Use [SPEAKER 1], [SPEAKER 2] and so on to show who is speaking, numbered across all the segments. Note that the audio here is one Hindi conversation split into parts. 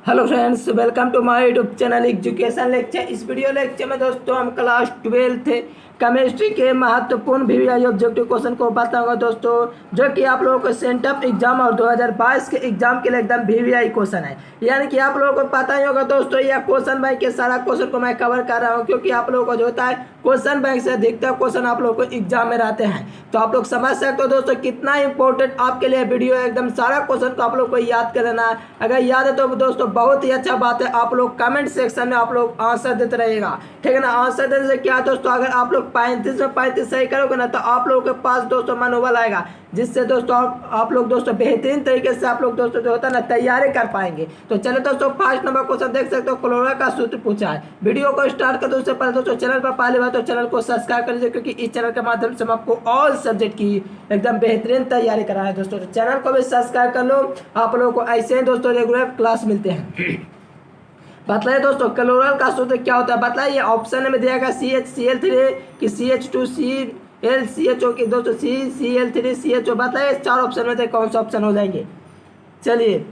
[SPEAKER 1] Hello friends, welcome to my YouTube channel education lecture. इस वीडियो लेक्चर में दोस्तों हम क्लास 12th केमिस्ट्री के महत्वपूर्ण वीवीआई ऑब्जेक्टिव क्वेश्चन को बताऊंगा दोस्तों, जो कि आप लोगों को सेंटअप एग्जाम और 2022 के एग्जाम के लिए एकदम वीवीआई क्वेश्चन है। यानी कि आप लोगों को पता ही होगा दोस्तों, यह क्वेश्चन बैंक के सारा क्वेश्चन को मैं कवर कर रहा हूँ, क्योंकि आप लोगों को जो होता है क्वेश्चन बैंक से अधिकतर क्वेश्चन आप लोगों को एग्जाम में रहते हैं। तो आप लोग समझ सकते हो दोस्तों कितना इंपॉर्टेंट आपके लिए वीडियो है। एकदम सारा क्वेश्चन को आप लोग को याद कर लेना है। अगर याद है तो दोस्तों बहुत ही अच्छा बात है, आप लोग कमेंट सेक्शन में आप लोग आंसर देते रहिएगा, ठीक है ना। आंसर देने से क्या दोस्तों, अगर आप लोग 35 में 35 सही करोगे ना, तो आप लोगों के पास दोस्तों मनोबल आएगा, जिससे दोस्तों आप लोग दोस्तों बेहतरीन तरीके से आप लोग दोस्तों जो होता है ना तैयारी कर पाएंगे। तो चलो दोस्तों, 5 नंबर क्वेश्चन देख सकते हो, क्लोरा का सूत्र पूछा है। वीडियो को स्टार्ट कर दो उससे पहले दोस्तों चैनल पर पहली बार तो चैनल को सब्सक्राइब कर लीजिए, क्योंकि इस चैनल के माध्यम से हम आपको ऑल सब्जेक्ट की एकदम बेहतरीन तैयारी करा है दोस्तों। तो चैनल को भी सब्सक्राइब कर लो, आप लोगों को ऐसे ही दोस्तों रेगुलर क्लास मिलते हैं। बताइए दोस्तों क्लोरल का सूत्र क्या होता है, बताइए। ऑप्शन में दिया गया CHCl3 कि CH2ClCHO की दोस्तों CCl3CHO। बताइए 4 ऑप्शन में से कौन सा ऑप्शन हो जाएंगे। चलिए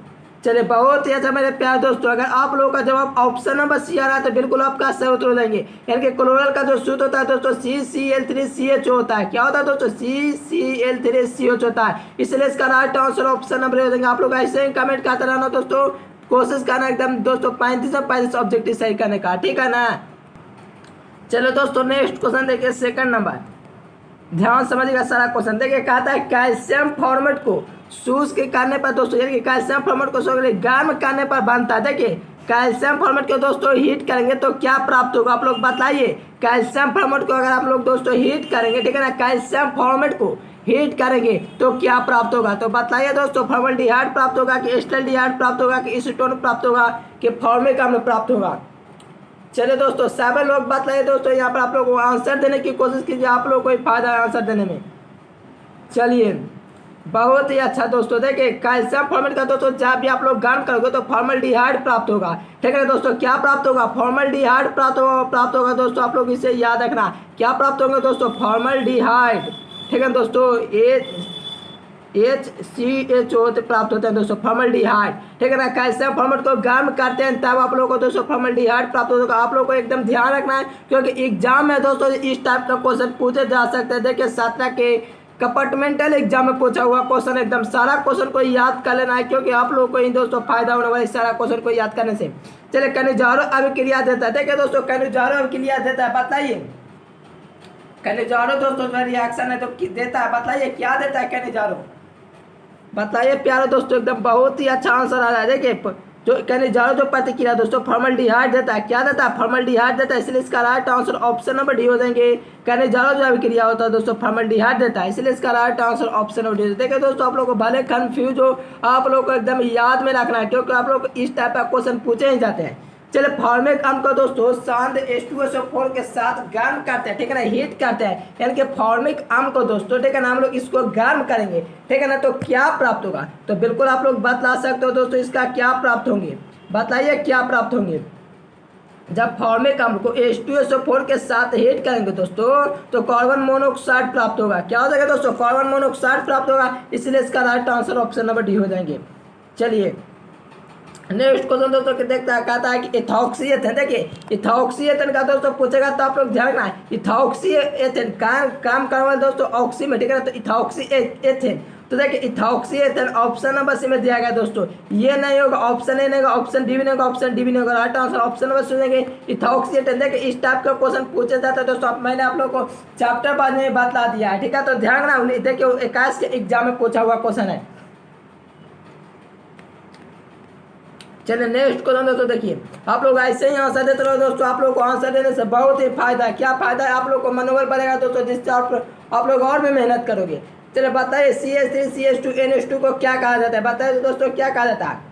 [SPEAKER 1] बहुत ही अच्छा मेरे प्यार दोस्तों, अगर आप लोगों का जवाब ऑप्शन नंबर सी आ रहा है तो बिल्कुल आपका सही उत्तर हो जाएंगे। यानी कि क्लोरल का जो सूत्र होता है दोस्तों CCl3CHO होता है। क्या होता है दोस्तों, CCl3CH होता है, इसलिए इसका राइट आंसर ऑप्शन नंबर हो जाएंगे। आप लोग ऐसे ही कमेंट करते रहना दोस्तों, कोशिश करना एकदम दोस्तों 35 से 35 ऑब्जेक्टिव सही करने का, ठीक है ना। चलो दोस्तों नेक्स्ट क्वेश्चन देखिए, सेकंड नंबर। ध्यान समझिएगा सारा क्वेश्चन। देखिए कहता है कैल्शियम फॉर्मेट को शुष्क करने पर दोस्तों, यानी कि कैल्शियम फॉर्मेट को गर्म करने पर बनता है। देखिए कैल्शियम फॉर्मेट को दोस्तों हीट करेंगे तो क्या प्राप्त होगा, आप लोग बताइए। कैल्शियम फॉर्मेट को अगर आप लोग दोस्तों हीट करेंगे, ठीक है ना, कैल्शियम फॉर्मेट को हीट करेंगे तो क्या प्राप्त होगा, तो बताइए दोस्तों। फॉर्मल्डिहाइड प्राप्त होगा कि एस्टल्डिहाइड प्राप्त होगा कि एसीटोन प्राप्त होगा कि फॉर्मिक अम्ल प्राप्त होगा। चलिए दोस्तों सभी लोग बताइए दोस्तों, यहाँ पर आप लोग आंसर देने की कोशिश कीजिए, आप लोग को ही फायदा है आंसर देने में। चलिए बहुत ही अच्छा दोस्तों। देखिए कैल्शियम फॉर्मेट का दोस्तों जब भी आप लोग गर्म करोगे तो फॉर्मल्डिहाइड प्राप्त होगा, ठीक है दोस्तों। क्या प्राप्त होगा, फॉर्मल्डिहाइड प्राप्त होगा दोस्तों। आप लोग इसे याद रखना, क्या प्राप्त होंगे दोस्तों, फॉर्मल्डिहाइड, ठीक है दोस्तों। HCHO प्राप्त होते हैं दोस्तों, फॉर्मल्डिहाइड, ठीक है ना। कैल्शियम फॉर्मेट को गर्म करते हैं तब आप लोगों को दोस्तों फॉर्मल्डिहाइड प्राप्त होगा। आप लोगों को एकदम ध्यान रखना है, क्योंकि एग्जाम में दोस्तों इस टाइप का क्वेश्चन पूछे जा सकते हैं। देखिए 17 के कंपार्टमेंटल एग्जाम में पूछा हुआ क्वेश्चन, एकदम सारा क्वेश्चन को याद कर लेना है, क्योंकि आप लोगों को इन दोस्तों फायदा होने वाला है सारा क्वेश्चन को याद करने से। चलिए कनिजारो अभिक्रिया देता है। देखिए दोस्तों कनिजारो अभिक्रिया देता है, बताइए। कनिजारो दोस्तों रिएक्शन है तो देता है, बताइए क्या देता है कनिजारो, बताइए प्यारे दोस्तों। एकदम बहुत ही अच्छा आंसर आ रहा है। देखिए जो कनिजारो जो प्रतिक्रिया दोस्तों फॉर्मल्डिहाइड देता है, क्या देता है, फॉर्मल्डिहाइड देता है, इसलिए इसका right answer option number D हो जाएंगे। कनिजारो जो अभिक्रिया होता है दोस्तों फॉर्मल्डिहाइड देता है, इसलिए इसका right answer option number D. देखिए दोस्तों आप लोग को भले कंफ्यूज हो, आप लोग को एकदम याद में रखना है, क्योंकि आप लोग इस टाइप का क्वेश्चन पूछे ही जाते हैं। चलिए फॉर्मिक अम्ल को दोस्तों शांत H2SO4 के साथ गर्म करते हैं, ठीक है ना, हीट करते हैं। यानी कि फॉर्मिक अम्ल को दोस्तों, ठीक है ना, हम लोग इसको गर्म करेंगे, ठीक है ना, तो क्या प्राप्त होगा, तो बिल्कुल आप लोग बता सकते हो दोस्तों इसका क्या प्राप्त होंगे। बताइए क्या प्राप्त होंगे। जब फॉर्मिक अम्ल को H2SO4 के साथ हीट करेंगे दोस्तों तो कार्बन मोनोऑक्साइड प्राप्त होगा। क्या हो जाएगा दोस्तों, कार्बन मोनोऑक्साइड प्राप्त होगा, इसलिए इसका right answer option number D हो जाएंगे। चलिए नेक्स्ट क्वेश्चन दोस्तों देखता है, कहता है कि इथॉक्सी एथेन। देखिए इथॉक्सी एथेन का दोस्तों पूछेगा तो आप लोग ध्यान रखना है। इथॉक्सी एथेन काम करने वाले दोस्तों ऑक्सी में, ठीक है ना, तो इथॉक्सी एथेन। तो देखिए ethoxy ethane option number C में दिया गया दोस्तों, ये नहीं होगा, ऑप्शन ए नहीं होगा, ऑप्शन डी भी नहीं होगा, ऑप्शन डी भी नहीं होगा, राइट आंसर ऑप्शन नंबर सुनेंगे इथॉक्सी एथेन। देखिए इस टाइप का क्वेश्चन पूछा जाता है दोस्तों, मैंने आप लोग को चैप्टर बाद में बता दिया है, ठीक है, तो ध्यान रखना। देखिए 21 के एग्जाम में पूछा हुआ क्वेश्चन है। चलिए नेक्स्ट क्वेश्चन दोस्तों देखिए, आप लोग ऐसे ही आंसर देते रहो दोस्तों, आप लोग को आंसर देने से बहुत ही फायदा है। क्या फायदा है, आप लोग को मनोबल बढ़ेगा दोस्तों, जिससे आप लोग और भी मेहनत करोगे। चलिए बताइए CH3CH2NH2 को क्या कहा जाता है, बताइए दोस्तों क्या कहा जाता है।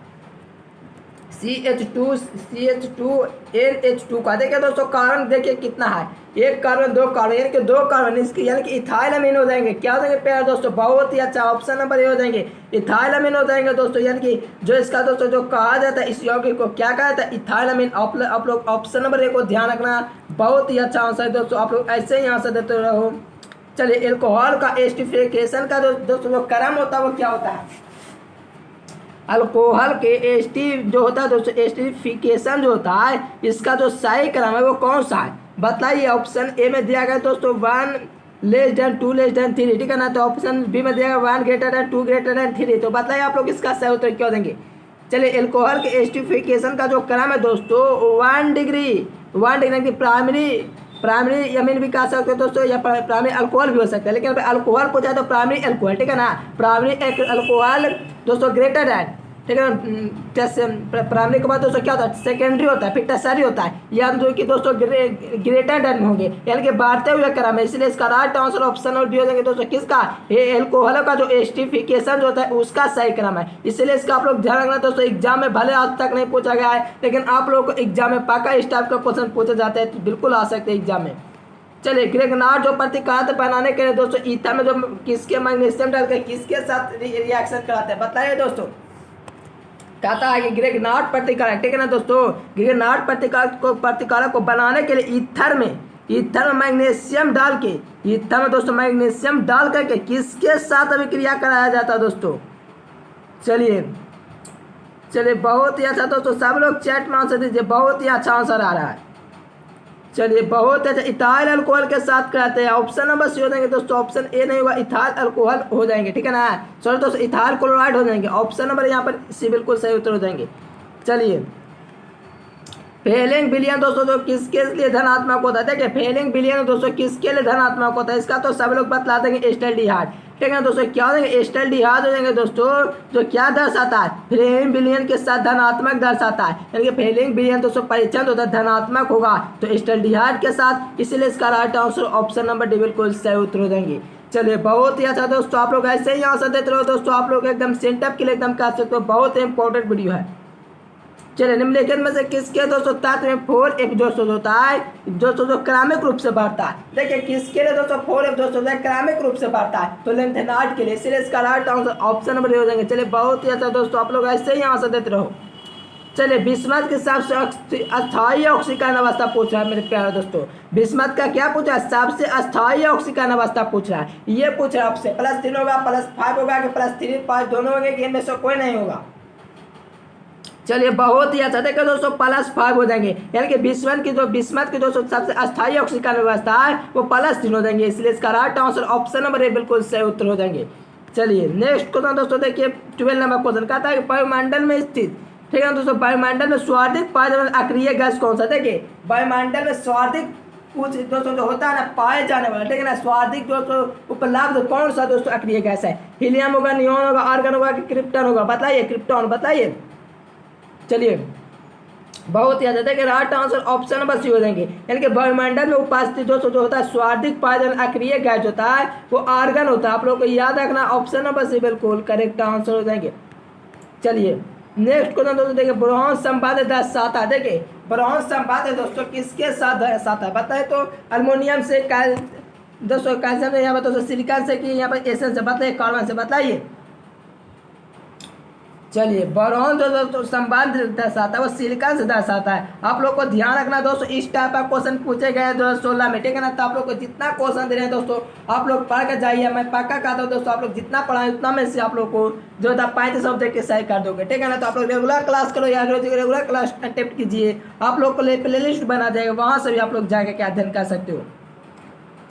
[SPEAKER 1] CH2NH2 का देखिए दोस्तों कार्बन देखिए कितना है, एक कार्बन दो कार्बन, यानी कि 2 कार्बन, इसकी यानी कि इथाइल अमीन हो जाएंगे। क्या हो जाएंगे प्यार दोस्तों, बहुत ही अच्छा ऑप्शन नंबर ए हो जाएंगे, इथाइल अमीन हो जाएंगे दोस्तों। यानी कि जो इसका दोस्तों जो कहा जाता है इस यौगिक को क्या कहा जाता है, इथाइल अमीन। आप लोग ऑप्शन नंबर ए को ध्यान रखना, बहुत ही अच्छा आंसर है दोस्तों, आप लोग ऐसे ही आंसर देते रहो। चलिए एल्कोहल का एस्टिफिकेशन का दोस्तों जो क्रम होता है वो क्या होता है, अल्कोहल के जो होता है दोस्तों, एस्टरीफिकेशन जो होता है, इसका जो सही क्रम है वो कौन सा है बताइए। ऑप्शन ए में दिया गया दोस्तों 1 लेस देन 2 लेस देन 3, ठीक है ना। तो ऑप्शन बी में दिया गया 1 ग्रेटर देन 2 ग्रेटर देन 3। तो बताइए आप लोग इसका सही उत्तर क्यों देंगे। चलिए, एल्कोहल के एस्टरीफिकेशन का जो क्रम है दोस्तों 1 डिग्री प्राइमरी अमीन भी कह सकते हो दोस्तों, या प्राइमरी अल्कोहल भी हो सकता है, लेकिन अल्कोहल पूछा तो प्राइमरी अल्कोहल, ठीक है ना। प्राइमरी अल्कोहल दोस्तों ग्रेटर देन, ठीक है ना। प्राइमरी के बाद दोस्तों क्या होता है, सेकेंडरी होता है, फिर टर्सरी होता है, या जो कि दोस्तों ग्रेटर देन होंगे, यानी कि बढ़ते हुए क्रम है। इसलिए इसका right answer option number B हो जाएंगे दोस्तों, किसका, ये एल्कोहल का जो एस्टरीफिकेशन जो होता है उसका सही क्रम है। इसलिए इसका आप लोग ध्यान रखना दोस्तों, एग्जाम में भले आज तक नहीं पूछा गया है, लेकिन आप लोग को एग्जाम में पक्का इस टाइप का क्वेश्चन पूछा जाता है, तो बिल्कुल आ सकते हैं एग्जाम में। चलिए, ग्रेगनार्ड जो प्रतिकांत बनाने के लिए दोस्तों ईथा में जो किसके मैग्नीशियम डालकर किसके साथ रिएक्शन कराते हैं बताइए दोस्तों। कहता है कि ग्रेगनार्ड प्रतिकारक, ठीक है ना दोस्तों। ग्रेगनार्ड प्रतिकारक को बनाने के लिए ईथर में मैग्नीशियम डाल के, ईथर में दोस्तों मैग्नीशियम डाल करके किसके साथ अभिक्रिया कराया जाता है दोस्तों। चलिए बहुत ही अच्छा दोस्तों, सब लोग चैट में आंसर दीजिए, बहुत ही अच्छा आंसर आ रहा है। चलिए, बहुत अच्छा, इथाइल अल्कोहल के साथ कराते हैं। ऑप्शन नंबर सी हो जाएंगे दोस्तों, ऑप्शन ए नहीं होगा, इथाइल अल्कोहल हो जाएंगे, ठीक है ना। सॉरी दोस्तों, इथाइल क्लोराइड हो जाएंगे। ऑप्शन नंबर यहाँ पर सी बिल्कुल सही उत्तर हो जाएंगे। चलिए, फेलिंग विलयन दोस्तों जो किसके लिए धनात्मक होता है, देखिए फेलिंग विलयन दोस्तों किसके लिए धनात्मक होता है, इसका तो सब लोग बतला देंगे, एस्टल्डिहाइड, ठीक है ना दोस्तों। क्या हो जाएंगे, एस्टल्डिहाइड हो जाएंगे दोस्तों, जो क्या दर्शाता है, फेलिंग विलयन के साथ धनात्मक दर्शाता है, यानी कि फेलिंग विलयन दोस्तों परीक्षण होता है धनात्मक होगा तो एस्टल्डिहाइड के साथ, इसलिए इसका right answer option number D बिल्कुल सही उत्तर हो जाएंगे। चलिए, बहुत ही अच्छा दोस्तों, आप लोग ऐसे ही आंसर देते रहो दोस्तों, आप लोग एकदम सेंटअप के लिए एकदम कह सकते हो, बहुत ही इंपॉर्टेंट वीडियो है। चलिए, निम्नलिखित में से किसके दोस्तों तत्व में 4F दोस्तों होता है, दोस्तों जो क्रमिक रूप से बढ़ता है। देखिए, किसके लिए दोस्तों 4F दोस्तों क्रमिक रूप से बढ़ता है, तो लेंथेनाइड के लिए, इसलिए इसका राइट आंसर ऑप्शन नंबर हो जाएंगे। चलिए, बहुत ही अच्छा दोस्तों, आप लोग ऐसे ही आंसर देते रहो। चलिए, बिस्मथ के सबसे अस्थायी ऑक्सीकरण अवस्था पूछ रहा है मेरे प्यारे दोस्तों। बिस्मथ का क्या पूछ रहा है, सबसे अस्थायी ऑक्सीकरण अवस्था पूछ रहा है। ये पूछ रहा है आपसे +3 होगा, +5 होगा कि +3 5 दोनों होंगे कि इनमें से कोई नहीं होगा। चलिए, बहुत ही अच्छा, देखिए दोस्तों +5 हो जाएंगे, यानी कि बिस्मथ की दोस्तों सबसे अस्थायी ऑक्सीकरण व्यवस्था है वो +3 हो जाएंगे, इसलिए इसका right answer option number A बिल्कुल सही उत्तर हो जाएंगे। चलिए, नेक्स्ट क्वेश्चन दोस्तों देखिए 12 नंबर क्वेश्चन कहता है कि वायुमंडल में स्थित, ठीक है ना दोस्तों, वायुमंडल में सर्वाधिक पाए जाने वाला अक्रिय गैस कौन सा। देखिए, वायुमंडल में सर्वाधिक कुछ दोस्तों जो होता है ना पाए जाने वाला, ठीक है ना, सर्वाधिक दोस्तों उपलब्ध कौन सा दोस्तों अक्रिय गैस है। हीलियम होगा, नियॉन होगा, आर्गन होगा कि क्रिप्टन होगा, बताइए, क्रिप्टन बताइए। चलिए, बहुत ही अच्छा, देखिए right answer option number C हो जाएंगे, यानी कि वायुमंडल में उपस्थित दोस्तों जो होता है सर्वाधिक पाए जाने अक्रिय गैस होता है वो आर्गन होता है। आप लोग को याद रखना, ऑप्शन नंबर सी बिल्कुल करेक्ट आंसर हो जाएंगे। चलिए, नेक्स्ट क्वेश्चन दोस्तों देखिए, ब्रोंज संवाद दर्शाता है। देखिए, ब्रोंज संवाद दोस्तों किसके साथ दर्शाता है बताए, तो अल्मोनियम से दोस्तों, कैल्शियम से, यहाँ पर दोस्तों सिलिकॉन से, कि यहाँ पर एसन से, बताइए कार्बन से, बताइए। चलिए, बोरॉन जो दोस्तों संबंध दर्शाता है वो सिलिकॉन से दर्शाता है। आप लोग को ध्यान रखना दोस्तों, इस टाइप का क्वेश्चन पूछे गए 2016 में, ठीक है ना। तो आप लोग को जितना क्वेश्चन दे रहे हैं दोस्तों, आप लोग पढ़ के जाइए, मैं पक्का कहता हूँ दोस्तों, आप लोग जितना पढ़ाएं उतना में से आप लोग को जो था 35 सब्जेक्ट के सही कर दोगे, ठीक है ना। तो आप लोग रेगुलर क्लास करो या रेगुलर क्लास अटेम्प्ट कीजिए, आप लोग को प्ले लिस्ट बना देगा, वहाँ से भी आप लोग जाके क्या अध्ययन कर सकते हो।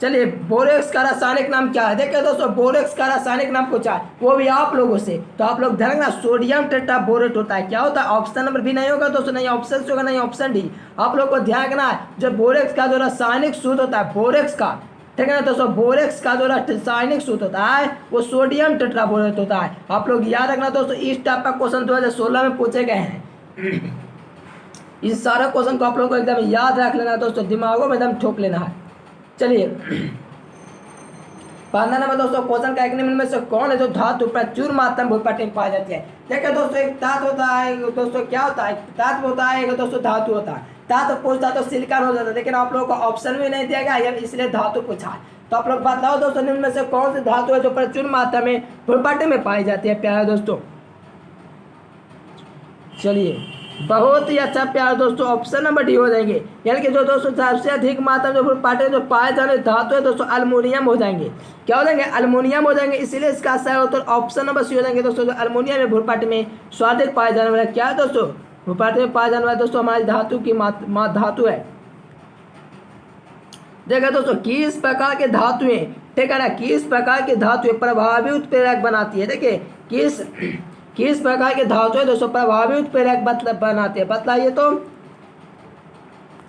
[SPEAKER 1] चलिए, बोरेक्स का रासायनिक नाम क्या है। देखिए दोस्तों, बोरेक्स का रासायनिक नाम पूछा है वो भी आप लोगों से, तो आप लोग ध्यान रखना, सोडियम टेट्राबोरेट होता है। क्या होता है, ऑप्शन नंबर भी नहीं होगा दोस्तों, नहीं ऑप्शन से होगा, नहीं ऑप्शन डी। आप लोग को ध्यान रखना है, जो बोरेक्स का जो रासायनिक सूत्र होता है बोरेक्स का, ठीक है ना दोस्तों, बोरेक्स का जो रासायनिक सूत्र होता है वो सोडियम टेट्राबोरेट होता है। आप लोग याद रखना दोस्तों, इस टाइप का क्वेश्चन 2016 में पूछे गए हैं। इस सारा क्वेश्चन को आप लोग को एकदम याद रख लेना दोस्तों, दिमागों में एकदम ठोक लेना है। चलिए, 15 नंबर दोस्तों क्वेश्चन का एक निम्न में से कौन है जो धातु प्रचुर मात्रा में भूपट में पाई जाती है। देखिए दोस्तों, एक धातु होता है दोस्तों, क्या होता है, धातु होता है, एक दोस्तों धातु होता है। धातु पूछता तो सिलिकॉन हो जाता है, लेकिन आप लोगों को ऑप्शन भी नहीं दिया गया, इसलिए धातु पूछा है। तो आप लोग बताओ दोस्तों, निम्न में से कौन सी धातु है जो प्रचुर मात्रा में भूपट में पाई जाती है प्यारे दोस्तों। चलिए, बहुत ही अच्छा प्यार दोस्तों, ऑप्शन नंबर डी हो जाएंगे। यानी कि जो दोस्तों सबसे अधिक मात्रा में जो पाटे जो पाए जाने धातु है दोस्तों अल्मोनियम हो जाएंगे। क्या हो जाएंगे? अल्मोनियम हो जाएंगे। इसीलिए इसका सही उत्तर ऑप्शन नंबर सी हो जाएंगे दोस्तों। जो अल्मोनियम है भूपाटे में स्वादिक पाए जाने वाला क्या है दोस्तों? भूपाटे में पाए जाने वाला दोस्तों हमारी धातु की धातु है। देखा दोस्तों किस प्रकार के धातुएं, ठीक है ना, किस प्रकार की धातुएं प्रभावी उत्प्रेरक बनाती है। देखिए किस प्रकार के धातु है दोस्तों प्रभावी उत्प्रेरक बनाते हैं, बतलाइए तो।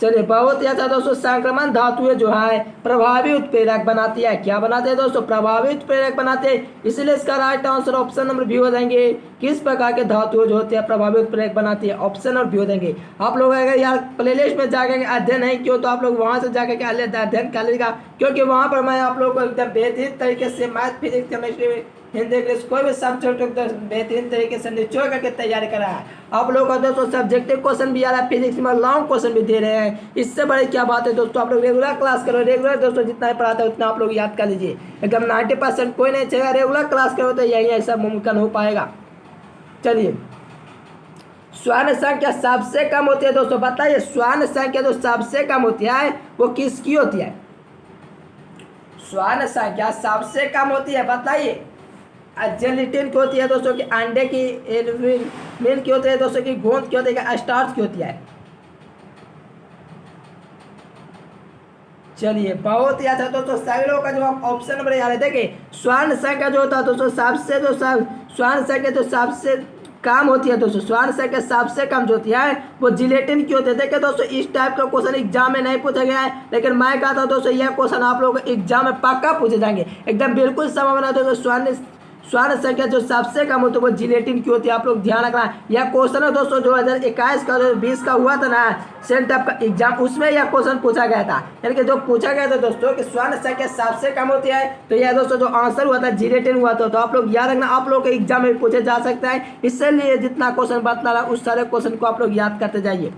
[SPEAKER 1] चलिए बहुत ही अच्छा दोस्तों, संक्रमण धातुएं जो है प्रभावी उत्प्रेरक बनाती है। क्या बनाते हैं दोस्तों? प्रभावी उत्प्रेरक बनाते हैं। इसलिए इसका right answer option number B हो जाएंगे। किस प्रकार के धातुएं जो होते हैं प्रभावी उत्प्रेरक बनाती है, ऑप्शन नंबर बी हो जाएंगे। आप लोग अगर यार प्लेलिस्ट में जाकर अध्ययन नहीं किया तो आप लोग वहां से जाकर के अध्ययन कर लीजिएगा, क्योंकि वहां पर मैं आप लोग को एकदम बेहतरीन तरीके से math, physics, chemistry, Hindi, English कोई भी सब्जेक्ट बेहतरीन तरीके से निचोड़ करके तैयारी करा है। आप लोगों का दोस्तों सब्जेक्टिव क्वेश्चन भी आ रहा है, फिजिक्स में लॉन्ग क्वेश्चन भी दे रहे हैं। इससे बड़ी क्या बात है दोस्तों, आप लोग रेगुलर क्लास करो। रेगुलर दोस्तों जितना ही पढ़ाता है उतना आप लोग याद कर लीजिए। एकदम 90% कोई नहीं चाहिए, रेगुलर क्लास करो तो यही ऐसा मुमकिन हो पाएगा। चलिए स्वर्ण संख्या सबसे कम होती है दोस्तों, बताइए स्वर्ण संख्या जो सबसे कम होती है वो किसकी होती है? स्वर्ण संख्या सबसे कम होती है, बताइए। जेलेटिन की होती है दोस्तों की, अंडे की, एल्यूमिनियम की होती है दोस्तों की, गोंद की होती है, स्टार्च की होती है। चलिए बहुत ही अच्छा दोस्तों, सभी लोगों का जवाब ऑप्शन नंबर यार है। देखिए स्वर्ण संख्या जो होता है दोस्तों सबसे जो स्वर्ण संख्या जो सबसे कम होती है दोस्तों, स्वर्ण संख्या सबसे कम जो होती है वो जिलेटिन की होती है। देखिए दोस्तों इस टाइप का क्वेश्चन एग्जाम में नहीं पूछा गया है, लेकिन मैं कहता हूँ दोस्तों यह क्वेश्चन आप लोगों को एग्जाम में पक्का पूछे जाएंगे। एकदम बिल्कुल संभावना दोस्तों स्वर्ण संख्या जो सबसे कम होती है वो जिलेटिन की होती है। आप लोग ध्यान रखना। यह क्वेश्चन है दोस्तों 2021 का 2020 का हुआ था ना सेंटअप का एग्जाम, उसमें यह क्वेश्चन पूछा गया था। यानी कि जो पूछा गया था दोस्तों कि स्वर्ण संख्या सबसे कम होती है, तो यह दोस्तों जो आंसर हुआ था जिलेटिन हुआ था। तो आप लोग याद रखना, आप लोग के एग्जाम में पूछे जा सकता है। इसलिए जितना क्वेश्चन बतला रहा उस सारे क्वेश्चन को आप लोग याद करते जाइए।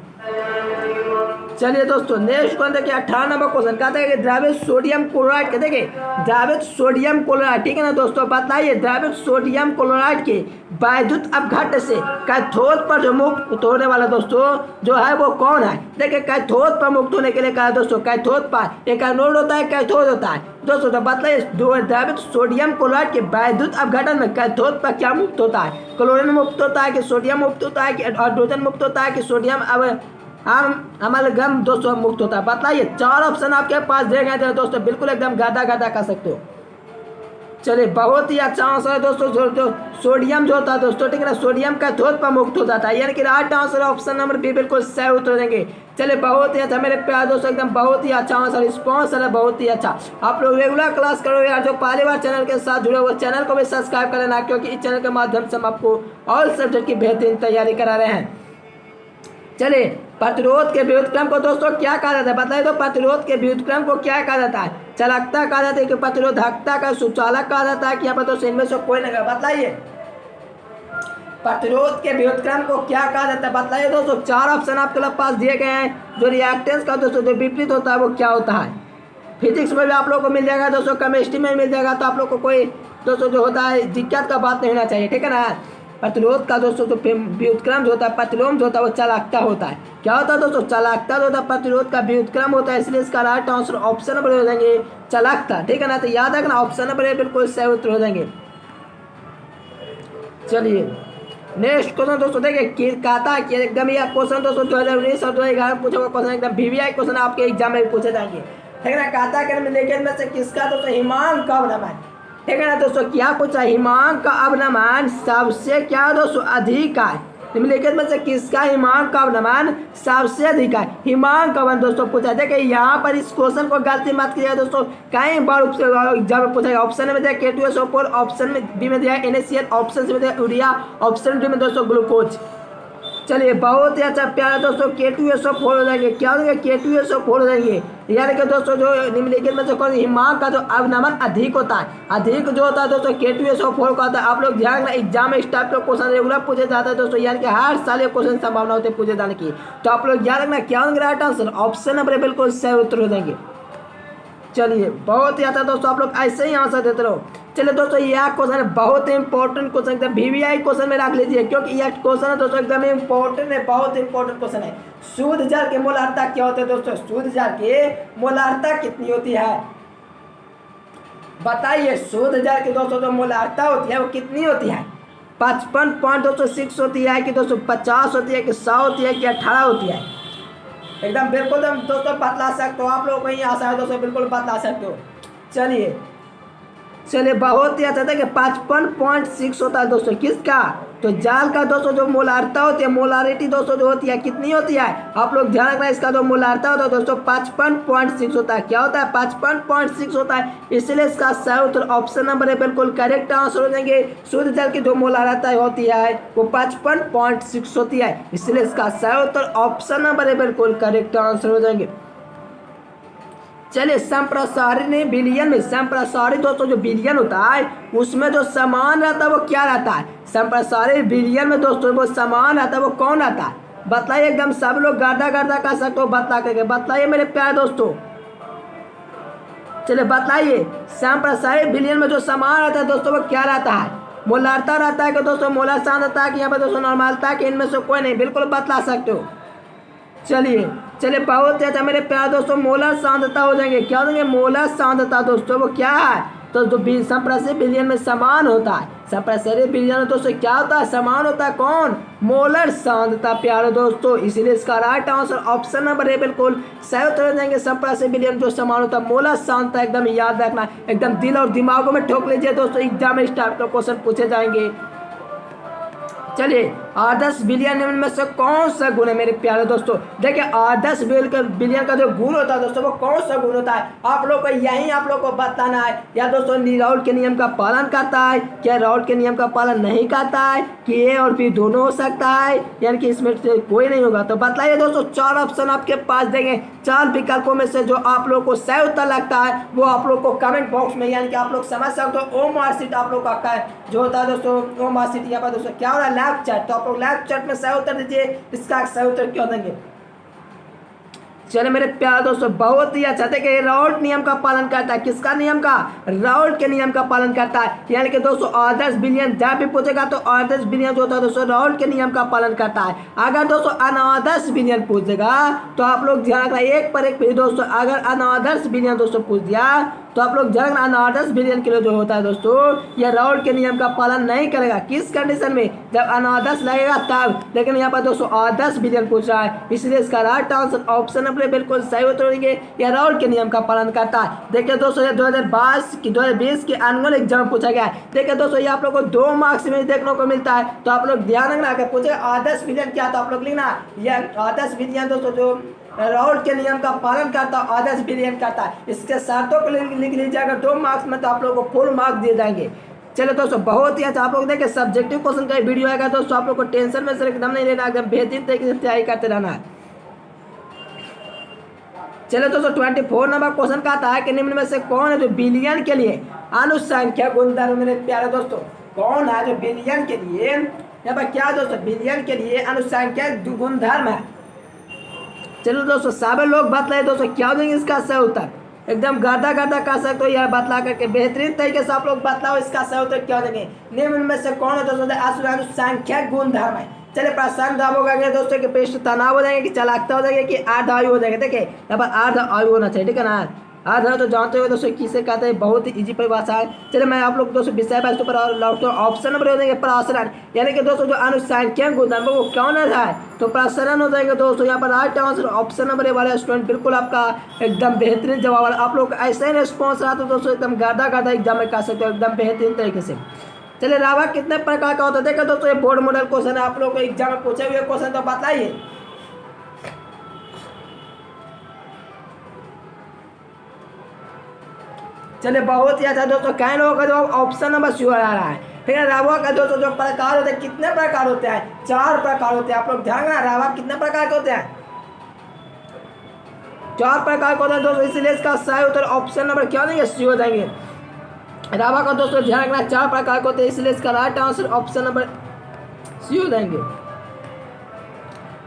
[SPEAKER 1] चलिए दोस्तों नेक्स्ट क्वेश्चन देखिए 18 नंबर क्वेश्चन कहता है कि द्रवित सोडियम क्लोराइड के, देखिए द्रवित सोडियम क्लोराइड, ठीक है ना दोस्तों, बताइए द्रवित सोडियम क्लोराइड के वैद्युत अपघट्ट से कैथोड पर जो मुक्त होने वाला दोस्तों जो है वो कौन है? देखिए कैथोड पर मुक्त होने के लिए कहा दोस्तों, कैथोड पर एक एनोड होता है, कैथोड होता है दोस्तों। तो बताइए द्रवित सोडियम क्लोराइड के वैद्युत अपघटन में कैथोड पर क्या मुक्त होता है? क्लोरीन मुक्त होता है कि सोडियम मुक्त होता है कि हाइड्रोजन मुक्त होता है कि सोडियम अमलगम दोस्तों मुक्त होता है? बताइए। 4 ऑप्शन आपके पास दिए गए थे दोस्तों, बिल्कुल एकदम गादा कर सकते हो। चलिए बहुत ही अच्छा आंसर है दोस्तों, जो सोडियम जो होता है दोस्तों, ठीक है ना, सोडियम कैथोड पर मुक्त हो जाता है। यानी कि right answer option number B बिल्कुल सही उत्तर देंगे। चलिए बहुत ही अच्छा मेरे प्यार दोस्तों, एकदम बहुत ही अच्छा आंसर, रिस्पॉन्स है बहुत ही अच्छा। आप लोग रेगुलर क्लास करो यार। जो पहली बार चैनल के साथ जुड़े हुए चैनल को भी सब्सक्राइब कर लेना, क्योंकि इस चैनल के माध्यम से हम आपको ऑल सब्जेक्ट की बेहतरीन तैयारी करा रहे हैं। चलिए प्रतिरोध के व्युत्क्रम को दोस्तों क्या कहा जाता है? बताइए तो प्रतिरोध के व्युत्क्रम को क्या कहा जाता है? चालकता कहा जाता है कि प्रतिरोधकता का सुचालक कहा जाता है कि यहाँ पर दोस्तों इनमें से कोई नहीं? बताइए प्रतिरोध के व्युत्क्रम को क्या कहा जाता है? बताइए दोस्तों। 4 ऑप्शन आपके पास दिए गए हैं। जो रिएक्टेंस का दोस्तों जो विपरीत होता है वो क्या होता है? फिजिक्स में भी आप लोग को मिल जाएगा दोस्तों, केमिस्ट्री में मिल जाएगा। तो आप लोग को कोई दोस्तों जो होता है दिक्कत का बात नहीं होना चाहिए, ठीक है ना। प्रतिरोध का दोस्तों जो व्युत्क्रम जो होता है, प्रतिलोम जो होता है वो चालकता होता है। क्या होता है दोस्तों? चालकता जो होता है प्रतिरोध का व्युत्क्रम होता है। इसलिए इसका राइट आंसर ऑप्शन नंबर हो जाएंगे चालकता, ठीक है ना। तो याद रखना ऑप्शन नंबर बिल्कुल सही उत्तर हो जाएंगे। चलिए नेक्स्ट क्वेश्चन दोस्तों देखिए कहता है कि एकदम यह क्वेश्चन दोस्तों 2019 और 2011 में पूछा हुआ क्वेश्चन, एकदम VVI क्वेश्चन आपके एग्जाम में भी पूछे जाएंगे, ठीक है ना। कहता है कि निम्नलिखित में से किसका दोस्तों हिमांक का अवनमन, ठीक है ना दोस्तों, क्या पूछा? हिमांक का अवनमन सबसे क्या दोस्तों अधिक है? निम्नलिखित में से किसका हिमांक का अवनमन सबसे अधिक है? हिमांक का अवनमन दोस्तों पूछा। देखिए यहाँ पर इस क्वेश्चन को गलती मत कीजिएगा दोस्तों, कई बार एग्जाम में पूछा गया। ऑप्शन में दिया K2SO4, ऑप्शन में बी में दिया NaCl, ऑप्शन में दिया यूरिया, ऑप्शन डी में दोस्तों ग्लूकोज। चलिए बहुत ही अच्छा प्यारा दोस्तों K2SO4 हो जाएंगे। क्या हो जाएंगे? K2SO4 हो जाएंगे। यानी कि दोस्तों जो निम्नलिखित में से कौन हिमांक का जो अवनमन अधिक होता है, अधिक जो होता है दोस्तों K2SO4 का होता है। आप लोग ध्यान रखना, एग्जाम में इस टाइप का क्वेश्चन रेगुलर पूछे जाता है दोस्तों, यानी कि हर साल ये क्वेश्चन संभावना होती है पूछे जाने की। तो आप लोग याद रखना क्या होंगे राइट आंसर, ऑप्शन नंबर बिल्कुल सही उत्तर हो जाएंगे। चलिए बहुत ही अच्छा दोस्तों, आप लोग ऐसे ही आंसर देते रहो। चलिए दोस्तों, यह क्वेश्चन बहुत इंपॉर्टेंट क्वेश्चन एकदम VVI क्वेश्चन में रख लीजिए, क्योंकि यह क्वेश्चन है दोस्तों एकदम इंपॉर्टेंट है, बहुत इंपॉर्टेंट क्वेश्चन है। शुद्ध जल की मोलार्ता क्या होती है दोस्तों? शुद्ध जल की मोलार्ता कितनी होती है बताइए? शुद्ध जल की दोस्तों जो मोलार्ता होती है वो कितनी होती है? 55.206 होती है कि 250 होती है कि 100 होती है कि 18 होती है? एकदम बिल्कुल दोस्तों बतला सकते हो, आप लोग को ही आशा है दोस्तों, बिल्कुल बतला सकते हो। चलिए बहुत ही अच्छा था कि 55.6 होता है दोस्तों किसका? तो जाल का दोस्तों जो मोलार्ता होती है, मोलारिटी दोस्तों जो होती है कितनी होती है? आप लोग ध्यान रखना, इसका जो मोलार्ता होता है दोस्तों 55.6 होता है। क्या होता है? 55.6 होता है। इसलिए इसका सही उत्तर ऑप्शन नंबर है, बिल्कुल करेक्ट आंसर हो जाएंगे। शुद्ध जल की जो मोलार्ता होती है वो 55.6 होती है, इसलिए इसका सही उत्तर ऑप्शन नंबर है, बिल्कुल करेक्ट आंसर हो जाएंगे। चलिए संप्रसारित विलयन में, संप्रसारित दोस्तों जो विलयन होता है उसमें जो समान रहता है वो क्या रहता है? संप्रसारित विलयन में दोस्तों वो समान रहता है वो कौन रहता है? बताइए, एकदम सब लोग गर्दा गर्दा कर सकते हो बतला करके, बताइए मेरे प्यारे दोस्तों। चलिए बताइए, संप्रसारित विलयन में जो समान रहता है दोस्तों वो क्या रहता है? मोलार्ता रहता है कि दोस्तों मोलर शांत रहता है कि यहाँ पर दोस्तों नॉर्मलता कि इनमें से कोई नहीं? बिल्कुल बतला सकते हो। चलिए बहुत अच्छा मेरे प्यारे दोस्तों, मोलर सांद्रता हो जाएंगे। क्या हो जाएंगे? मोलर सांद्रता दोस्तों वो क्या है? तो जो संप्रसारित विलयन में समान होता है, संप्रसारित विलयन में दोस्तों क्या होता है? समान होता है। कौन? मोलर सांद्रता प्यारे दोस्तों, इसीलिए इसका राइट आंसर ऑप्शन नंबर है, बिल्कुल सही उत्तर हो जाएंगे। संप्रसारित विलयन जो समान होता है मोलर सांद्रता, एकदम याद रखना, एकदम दिल और दिमागों में ठोक लीजिए दोस्तों, एग्जाम में इस टाइप का क्वेश्चन पूछे जाएंगे। चलिए आदर्श विलयन में से कौन सा गुण है मेरे प्यारे दोस्तों? देखिए आदर्श विलयन का जो गुण होता है दोस्तों वो कौन सा गुण होता है? आप लोग को यही आप लोग को बताना है। या दोस्तों राउल्ट के नियम का पालन करता है, क्या राउल्ट के नियम का पालन नहीं करता है, कि ए और बी दोनों हो सकता है, यानी कि इसमें से कोई नहीं होगा? तो बताइए दोस्तों, 4 ऑप्शन आपके पास देंगे, 4 विकल्पों में से जो आप लोग को सही उत्तर लगता है वो आप लोग को कमेंट बॉक्स में, यानी कि आप लोग समझ सकते हो। ओ मार्कशीट आप लोग का जो होता है दोस्तों, ओ मार्कशीट यहाँ पर दोस्तों क्या हो रहा है? लाइव चैट, तो आप लोग लाइव चैट में सही उत्तर दीजिए, इसका सही उत्तर क्यों देंगे? चलिए मेरे प्यारे दोस्तों, बहुत ही अच्छा था कि राउल्ट नियम का पालन करता है। किसका नियम का? राउल्ट के नियम का पालन करता है, यानी कि दोस्तों आदर्श विलयन जब भी पूछेगा तो आदर्श विलयन जो होता है दोस्तों राउल्ट के नियम का पालन करता है। अगर दोस्तों अनादर्श विलयन पूछेगा तो आप लोग ध्यान रखना, एक पर एक दोस्तों, अगर अनादर्श विलयन दोस्तों पूछ दिया तो आप लोग ध्यान रखना, अनादर्श विलयन के लिए जो होता है दोस्तों यह राउल्ट के नियम का पालन नहीं करेगा। किस कंडीशन में? जब अनादर्श लगेगा तब। लेकिन यहाँ पर दोस्तों आदर्श विलयन पूछ रहा है, इसलिए इसका राइट आंसर ऑप्शन नंबर बिल्कुल सही उत्तर देंगे, यह राउल्ट के नियम का पालन करता है। देखिए दोस्तों, ये 2020 के एनुअल एग्जाम पूछा गया है। देखिए दोस्तों, ये आप लोग को 2 मार्क्स में देखने को मिलता है, तो आप लोग ध्यान रखना। अगर पूछे आदर्श विलयन क्या, तो आप लोग लिखना यह आदर्श विलयन दोस्तों जो राउल्ट के नियम का पालन करता है, आदर्श विलयन करता है। इसके शर्तों को लिख लीजिए, अगर 2 मार्क्स में तो आप लोगों को फुल मार्क्स दिए जाएंगे। चलो दोस्तों, बहुत ही अच्छा आप लोग देखें, सब्जेक्टिव क्वेश्चन का वीडियो आएगा दोस्तों, आप लोग को टेंशन में से एकदम नहीं लेना, एकदम बेहतरीन तरीके से तैयारी करते रहना है। चलो दोस्तों 24 नंबर क्वेश्चन का आता है कि निम्न में से कौन है जो बिलियन के लिए अनुसंख्या गुणधर्म? मेरे प्यारे दोस्तों, कौन है जो बिलियन के लिए, यहाँ पर क्या दोस्तों बिलियन के लिए अनुसंख्या गुणधर्म है? चलो दोस्तों सब लोग बतलाए दोस्तों, क्या देंगे इसका सही उत्तर? एकदम गर्दा गर्दा कर सकते हो यार, बतला करके बेहतरीन तरीके से आप लोग बतलाओ, इसका सही उत्तर क्या देंगे? निम्न में से कौन है दोस्तों अनुसंख्या गुणधर्म है? चलिए प्रश्न जवाब होगा दोस्तों कि पृष्ठ तनाव हो जाएंगे, कि चालकता हो जाएगी, कि अर्ध आयु हो जाएगा। देखिए यहाँ पर अर्ध आयु होना चाहिए, ठीक है ना? अर्ध तो जानते हो दोस्तों किसे कहते हैं, बहुत ही इजी परिभाषा है। चलिए मैं आप लोग दोस्तों विषय वस्तु पर ऑप्शन नंबर हो जाएंगे प्रसारण, यानी कि दोस्तों जो अनुसंख्या गुणधर्म वो कौन है? तो प्रसारण हो जाएंगे दोस्तों। यहाँ पर राइट आंसर ऑप्शन नंबर वाले स्टूडेंट, बिल्कुल आपका एकदम बेहतरीन जवाब। आप लोग ऐसे ही रिस्पॉन्स रहा तो दोस्तों एकदम गर्दा गर्दा एग्जाम में कर सकते हो एकदम बेहतरीन तरीके से। चलिए रावा कितने प्रकार का होता है? देखो दोस्तों ये बोर्ड मॉडल क्वेश्चन है, आप लोग को एग्जाम में पूछे हुए क्वेश्चन, तो बताइए। चलिए बहुत ही अच्छा दोस्तों, कैन होगा जो ऑप्शन नंबर सी आ रहा है, ठीक है। रावा का दोस्तों जो प्रकार होते हैं, कितने प्रकार होते हैं? 4 प्रकार होते हैं। आप लोग ध्यान रखना, रावा कितने प्रकार के होते हैं? 4 प्रकार के होते हैं दोस्तों, इसलिए इसका सही उत्तर ऑप्शन नंबर क्या देंगे? सी हो जाएंगे। रावा का दोस्तों ध्यान रखना 4 प्रकार के होते हैं, इसलिए इसका right answer option number C हो जाएंगे।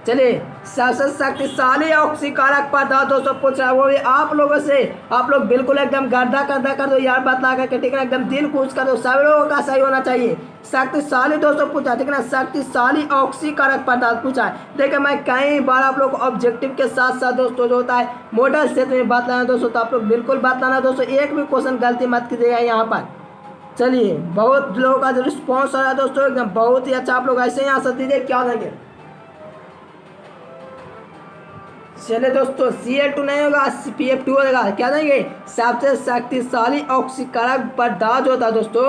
[SPEAKER 1] चलिए सबसे शक्तिशाली ऑक्सीकारक पदार्थ दोस्तों पूछा वो भी आप लोगों से। आप लोग बिल्कुल एकदम गर्दा गर्दा कर दो यार, बतला करके, ठीक है ना, एकदम दिल खुश कर दो, सभी लोगों का सही होना चाहिए। शक्तिशाली दोस्तों पूछा, ठीक है ना, शक्तिशाली ऑक्सीकारक पदार्थ पूछा है। देखिए मैं कई बार आप लोग को ऑब्जेक्टिव के साथ साथ दोस्तों जो होता है मॉडल क्षेत्र में बतलाना दोस्तों, तो आप लोग बिल्कुल बतलाना दोस्तों, एक भी क्वेश्चन गलती मत कीजिएगा यहाँ पर। चलिए बहुत लोगों का जो रिस्पॉन्स हो रहा है दोस्तों एकदम बहुत ही अच्छा, आप लोग ऐसे ही आंसर दीजिए क्या देंगे। चलिए दोस्तों Cl2 नहीं होगा, Pf2 होगा, क्या देंगे, सबसे शक्तिशाली ऑक्सीकारक पदार्थ होता है दोस्तों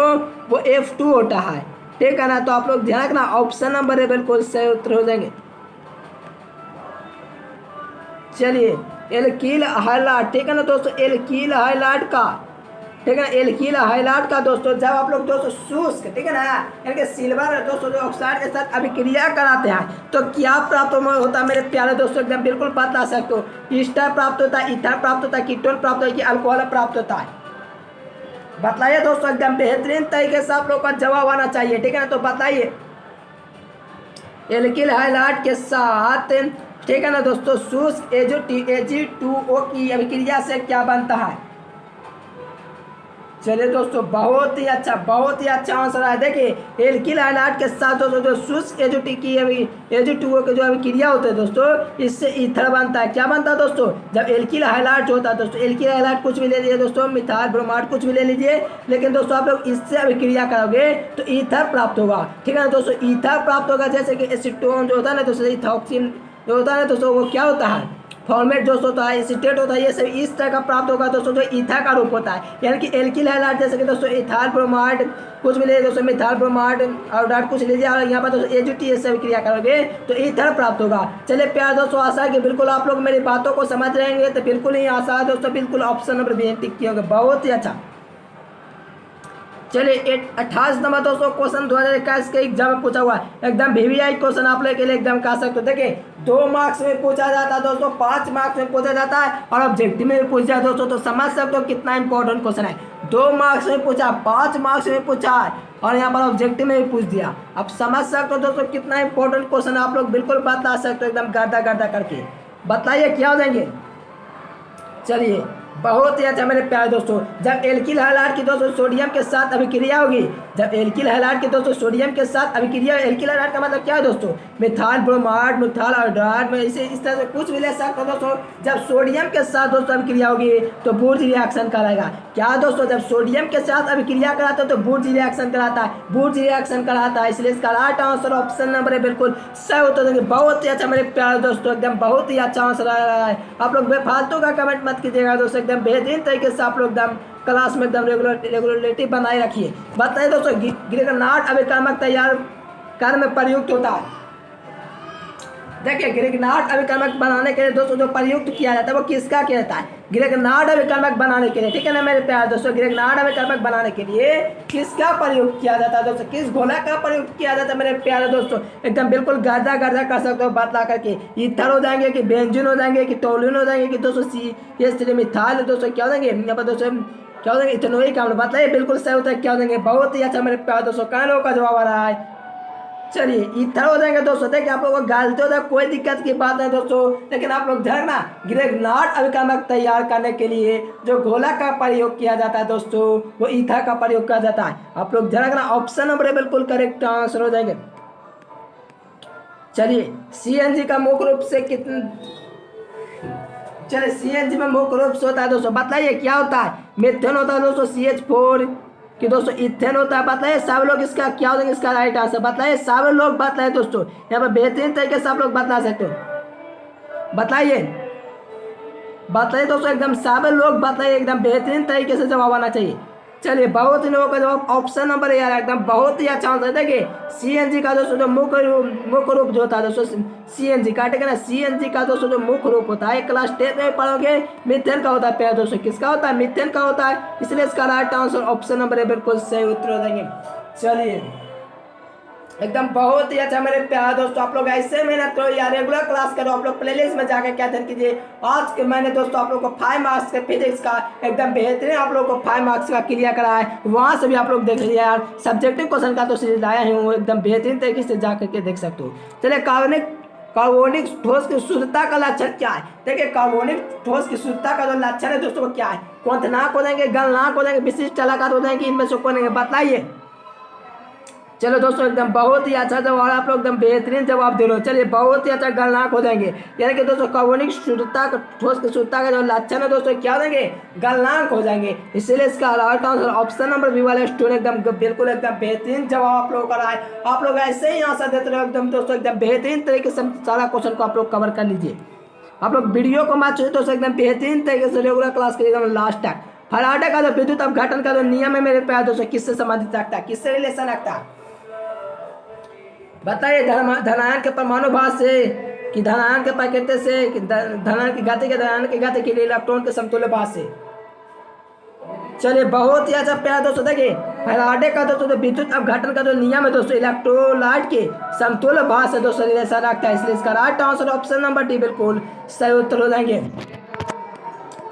[SPEAKER 1] वो F2 होता है, ठीक है ना। तो आप लोग ध्यान रखना, ऑप्शन नंबर है बिल्कुल सही उत्तर हो जाएंगे। चलिए एल्कील हाइलाइट, ठीक है ना दोस्तों, एल्कील हाइलाइट का, ठीक है ना, एल्कील हाइलाइट का दोस्तों जब आप लोग दोस्तों शुष्क, ठीक है ना, यानी कि सिल्वर दोस्तों जो ऑक्साइड के साथ अभिक्रिया कराते हैं तो क्या प्राप्त होता है मेरे प्यारे दोस्तों, एकदम बिल्कुल बता सकते हो। ईस्टर प्राप्त होता है, ईथर प्राप्त होता है, कीटोन प्राप्त होता है कि अल्कोहल प्राप्त होता है, बताइए दोस्तों, एकदम बेहतरीन तरीके से आप लोग का जवाब आना चाहिए, ठीक है ना। तो बताइए एल्कील हाइलाइट के साथ, ठीक है ना दोस्तों, शुष्क Ag2O की अभिक्रिया से क्या बनता है। चलिए दोस्तों बहुत ही अच्छा आंसर है। देखिए एल्कील हाइलाइट के साथ दोस्तों जो शुष्क Ag2O की जो अभिक्रिया होते हैं दोस्तों, इससे ईथर बनता है। क्या बनता है दोस्तों, जब एल्कील हाइलाइट होता है दोस्तों, एल्कील हाइलाइट कुछ भी ले लीजिए दोस्तों, मिथाइल ब्रोमाइड कुछ भी ले लीजिए, लेकिन दोस्तों आप लोग इससे अभिक्रिया करोगे तो ईथर प्राप्त होगा, ठीक है ना दोस्तों। ईथर प्राप्त होगा, जैसे कि एसीटोन जो होता है ना दोस्तों, इथॉक्सिन जो होता है ना दोस्तों, वो क्या होता है, फॉर्मेट दोस्तों होता है, एसीटेट होता है, ये सब इस तरह का प्राप्त होगा दोस्तों, जो ईथा का रूप होता है। यानी कि एल्कील हाइलाइट जैसे कि दोस्तों इथाइल ब्रोमाइड कुछ भी लीजिए दोस्तों, मिथाइल ब्रोमाइड और डाट कुछ लीजिए, और यहाँ पर दोस्तों AgTS से क्रिया करोगे तो ईथर प्राप्त होगा। चलिए प्यार दोस्तों, आशा है कि बिल्कुल आप लोग मेरी बातों को समझ रहेंगे, तो बिल्कुल ही आशा है दोस्तों, बिल्कुल ऑप्शन नंबर बी टिक किया होगा, बहुत ही अच्छा। चलिए 28 नंबर दोस्तों क्वेश्चन 2021 के एग्जाम में पूछा हुआ है, एकदम VVI क्वेश्चन आप लोग के लिए एकदम कह सकते हो। देखिए 2 मार्क्स में पूछा जाता है दोस्तों, 5 मार्क्स में पूछा जाता है, और ऑब्जेक्टिव में भी पूछा है दोस्तों, तो समझ सकते हो कितना इंपॉर्टेंट क्वेश्चन है। 2 मार्क्स में पूछा, 5 मार्क्स में पूछा है, और यहाँ पर ऑब्जेक्टिव में भी पूछ दिया। अब समझ सकते हो दोस्तों कितना इंपॉर्टेंट क्वेश्चन आप लोग बिल्कुल बता सकते हो, एकदम गर्दा गर्दा करके। बताइए क्या हो जाएंगे। चलिए बहुत ही अच्छा मेरे प्यारे दोस्तों, जब एल्कील हाइलाइट की दोस्तों सोडियम के साथ अभिक्रिया होगी, जब एल्कील हाइलाइट की दोस्तों सोडियम के साथ अभिक्रिया, एल्कील हाइलाइट का मतलब क्या है दोस्तों, मिथाइल ब्रोमाइड, मिथाइल आयोडाइड में इस तरह से कुछ भी ले सकते हो दोस्तों। जब सोडियम के साथ दोस्तों अभिक्रिया होगी तो बुर्ज रिएक्शन कराएगा। क्या दोस्तों, जब सोडियम के साथ अभिक्रिया कराता है तो बुर्ज रिएक्शन कराता है, बुर्ज रिएक्शन कराता है, इसलिए इसका राइट आंसर ऑप्शन नंबर है बिल्कुल सही उत्तर देंगे। बहुत ही अच्छा मेरे प्यारे दोस्तों, एकदम बहुत ही अच्छा आंसर आ रहा है। आप लोग बेफालतू का कमेंट मत कीजिएगा दोस्तों, एकदम बेहतरीन तरीके से आप लोग एकदम क्लास में एकदम रेगुलरिटी बनाए रखिए। बताइए दोस्तों ग्रेगनार्ड अभिकर्मक तैयार करने में प्रयुक्त होता है। देखिए ग्रेगनार्ड अभिकर्मक बनाने के लिए दोस्तों जो प्रयुक्त किया जाता है वो किसका किया जाता है, ग्रेगनार्ड अभिकर्मक बनाने के लिए, ठीक है ना मेरे प्यारे दोस्तों। ग्रेगनार्ड अभिकर्मक बनाने के लिए किसका प्रयोग किया जाता है दोस्तों, किस घोला का प्रयोग किया जाता है मेरे प्यारे दोस्तों, एकदम बिल्कुल गर्दा गर्दा कर सकते हो बतला करके। ईथर हो जाएंगे कि बेंजीन हो जाएंगे कि टोलिन हो जाएंगे कि दोस्तों CH3 मिथाइल दोस्तों क्या हो जाएंगे, यहाँ पर दोस्तों क्या हो जाएंगे, इथेनोइक अम्ल। बताइए बिल्कुल सही होता है क्या हो जाएंगे। बहुत ही अच्छा मेरे प्यारे दोस्तों, कई लोगों का जवाब आ रहा है। चलिए ईथर हो जाएंगे दोस्तों। देखिए आप लोगों को गलती होता है, कोई दिक्कत की बात नहीं दोस्तों, लेकिन आप लोग ध्यान रखना ग्रेगनार्ड अभिकर्मक तैयार करने के लिए जो घोला का प्रयोग किया जाता है दोस्तों वो ईथर का प्रयोग किया जाता है। आप लोग ध्यान रखना, ऑप्शन नंबर बिल्कुल करेक्ट आंसर हो जाएंगे। चलिए CNG का मुख्य रूप से कितने, चलिए CNG में मुख्य रूप से होता है दोस्तों, बताइए क्या होता है। मीथेन होता है दोस्तों CH4 कि दोस्तों इथेन होता है। बताइए सब लोग इसका क्या हो जाएंगे, इसका राइट आंसर बताइए सब लोग। बताइए दोस्तों यहाँ पर बेहतरीन तरीके से आप लोग बता सकते हो। बताइए दोस्तों एकदम सब लोग बताइए, एकदम बेहतरीन तरीके से जवाब आना चाहिए। चलिए बहुत ही लोगों का जवाब ऑप्शन नंबर यार एकदम बहुत ही अच्छा आंसर। देखिए CNG का दोस्तों जो मुख्य रूप जो होता है दोस्तों CNG का, ठीक है ना, CNG का दोस्तों जो मुख्य रूप होता है क्लास 10 में पढ़ोगे, मीथेन का होता है प्यारे दोस्तों। किसका होता है, मीथेन का होता है, इसलिए इसका राइट आंसर ऑप्शन नंबर है बिल्कुल सही उत्तर हो जाएंगे। चलिए एकदम बहुत ही अच्छा मेरे प्यारे दोस्तों, आप लोग ऐसे मेहनत करो या रेगुलर क्लास करो। आप लोग प्लेलिस्ट में जाकर क्या ध्यान कीजिए, आज के मैंने दोस्तों आप लोग को 5 मार्क्स के फिजिक्स का एकदम बेहतरीन आप लोग को 5 मार्क्स का क्लियर करा है, वहाँ से भी आप लोग देख लीजिए यार। सब्जेक्टिव क्वेश्चन का तो सीरीज लाया हूँ, एकदम बेहतरीन तरीके से जा करके देख सकते हो। चलिए कार्बनिक कार्बनिक ठोस की शुद्धता का लक्षण क्या है? देखिए कार्बनिक ठोस की शुद्धता का जो लक्षण है दोस्तों वो क्या है? क्वथनांक हो जाएंगे, गलनांक हो जाएंगे, विशिष्ट चालकता हो जाएंगे, इनमें से कौन है बताइए। चलो दोस्तों एकदम बहुत ही अच्छा जवाब, आप लोग एकदम बेहतरीन जवाब दे रहे हो। चलिए बहुत ही अच्छा गलनांक हो जाएंगे, यानी कि दोस्तों कार्बनिक शुद्धता ठोस की शुद्धता का जो लक्षण है दोस्तों क्या हो जाएंगे? गलनांक हो जाएंगे। इसलिए इसका right answer option number B वाले स्टूडेंट एकदम बिल्कुल एकदम बेहतरीन जवाब आप लोगों का रहा है। आप लोग ऐसे ही आंसर देते रहे एकदम दोस्तों, एकदम बेहतरीन तरीके से सारा क्वेश्चन को आप लोग कवर कर लीजिए। आप लोग वीडियो को मैच दोस्तों एकदम बेहतरीन तरीके से रेगुलर क्लास करिएगा लास्ट तक। फराडे का जो विद्युत अपघटन का जो नियम है मेरे प्यार दोस्तों किससे संबंधित रखता है, किससे रिलेशन रखता है बताइए? धनायन के परमाणु भार से कि धनायन के प्रकृति से कि धनायन की गति के धनायन की गति के लिए इलेक्ट्रॉन के समतुल्य भार से। चलिए बहुत ही अच्छा प्यार दोस्तों, देखिए फैराडे का दोस्तों विद्युत अपघटन का जो नियम है दोस्तों इलेक्ट्रोलाइट के समतुल्य भार से दोस्तों रिलेशन रखता है। इसलिए इसका right answer option number D बिल्कुल सही उत्तर हो जाएंगे।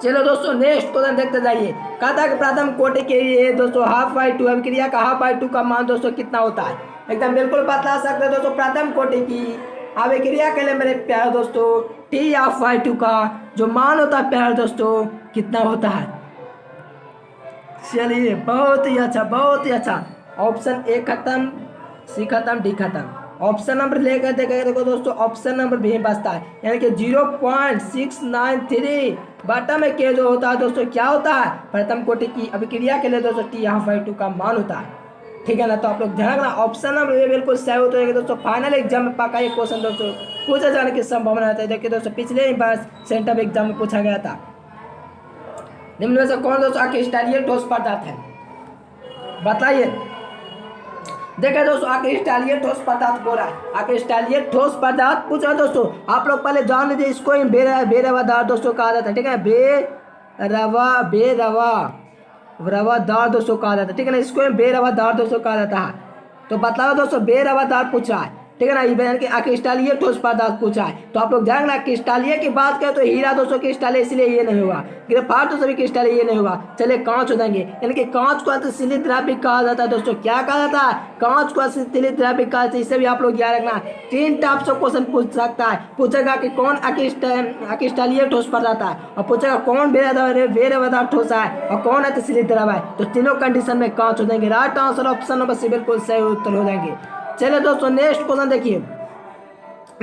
[SPEAKER 1] चलो दोस्तों नेक्स्ट क्वेश्चन देखते जाइए। कहता है कि प्रथम कोटि के लिए दोस्तों हाफ बाई टू अभिक्रिया का हाफ बाई टू का मान दोस्तों कितना होता है? एकदम बिल्कुल बता सकते हैं दोस्तों। प्रथम कोटि की अभिक्रिया के लिए मेरे प्यारे दोस्तों टी हाफ बाई टू का जो मान होता है प्यारे दोस्तों कितना होता है? चलिए बहुत ही अच्छा, बहुत ही अच्छा। ऑप्शन ए खत्म, सी खत्म, डी खत्म। ऑप्शन नंबर लेकर देखो दोस्तों, ऑप्शन नंबर भी बचता है, यानी कि 0.693 बटा में के जो होता है दोस्तों क्या होता है? प्रथम कोटि की अभिक्रिया के लिए दोस्तों टी हाफ बाई टू का मान होता है। ठीक है ना? तो आप लोग ध्यान रखना ऑप्शन नंबर ये बिल्कुल सही होता है दोस्तों। फाइनल एग्जाम में पक्का ये क्वेश्चन दोस्तों पूछा जाने की संभावना है। देखिए दोस्तों पिछले ही बार सेंटर एग्जाम में पूछा गया था। निम्न में से कौन दोस्तों अक्रिस्टलीय ठोस पदार्थ है बताइए? देखिए दोस्तों अक्रिस्टलीय ठोस पदार्थ बोल रहा है, अक्रिस्टलीय ठोस पदार्थ पूछ रहा है दोस्तों। आप लोग पहले जान लीजिए इसको ही बेरवादार दोस्तों कहा जाता है। ठीक है, बेरवादार दोस्तों कहा जाता है। ठीक है ना, इसको बेरवादार दोस्तों कहा जाता है। तो बताओ दोस्तों बेरवादार पूछ रहा है। ठीक है ना, यानी कि अक्रिस्टलीय ठोस पदार्थ पूछा है। तो आप लोग ध्यान रखना क्रिस्टलीय की बात करें तो हीरा दोस्तों क्रिस्टलीय, इसलिए ये नहीं होगा। ग्रेफाइट तो सभी क्रिस्टलीय, ये नहीं होगा। चलिए कांच हो जाएंगे, यानी कि कांच को अतिशीलित द्रव्य कहा जाता है दोस्तों। क्या कहा जाता है? कांच को अतिशीलित द्रव्य कहा जाता है। इसे भी आप लोग याद रखना। 3 टाइप से क्वेश्चन पूछ सकता है। पूछेगा कि कौन अक्रिस्टलीय ठोस पदार्थ है, और पूछेगा कौन बेरवादार ठोस है, और कौन अतिशीलित द्रव्य है। तो तीनों कंडीशन में कांच हो जाएंगे। Right answer option number C बिल्कुल सही उत्तर हो जाएंगे। चलिए दोस्तों नेक्स्ट क्वेश्चन देखिए।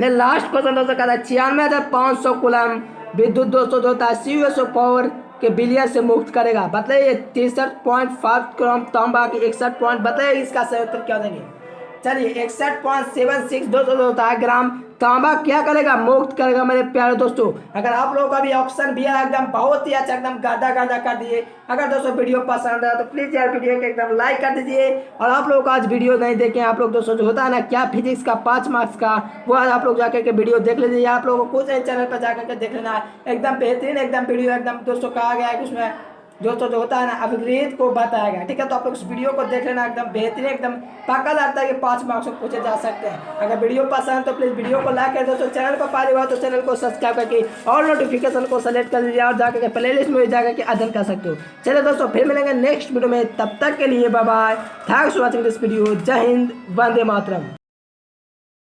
[SPEAKER 1] लास्ट क्वेश्चन दोस्तों कहता है 96,500 कूलम विद्युत दोस्तों जो होता है CuSO पावर के बिलियन से मुक्त करेगा। बताइए 63.5 ग्राम तांबा की 61 पॉइंट, बताइए इसका सही उत्तर क्या देंगे? चलिए 61.76 दोस्तों जो होता है ग्राम तांबा क्या करेगा? मुक्त करेगा मेरे प्यारे दोस्तों। अगर आप लोगों का भी ऑप्शन भी है एकदम बहुत ही अच्छा, एकदम गादा कर दिए। अगर दोस्तों वीडियो पसंद आया तो प्लीज यार वीडियो को एकदम लाइक कर दीजिए। और आप लोग आज वीडियो नहीं देखें, आप लोग दोस्तों जो होता है ना क्या फिजिक्स का 5 मार्क्स का, वो आज आप लोग जाकर के वीडियो देख लीजिए। आप लोगों को कुछ चैनल पर जाकर के देख लेना है, एकदम बेहतरीन एकदम वीडियो एकदम दोस्तों कहा गया है कि उसमें दोस्तों जो होता है ना अभिग्रहित को बताया गया। ठीक है, तो आप लोग इस वीडियो को देख लेना, एकदम बेहतरीन एकदम पक्का लगता है कि 5 मार्क्स पूछे जा सकते हैं। अगर वीडियो पसंद तो प्लीज वीडियो को लाइक कर दोस्तों। चैनल पर पहली बार तो चैनल को सब्सक्राइब करके और नोटिफिकेशन को सेलेक्ट कर लीजिए, और जाकर के प्लेलिस्ट में जाकर के अध्ययन कर सकते हो। चलिए दोस्तों फिर मिलेंगे नेक्स्ट वीडियो में, तब तक के लिए bye bye. Thanks for watching this video. जय हिंद, वंदे मातरम।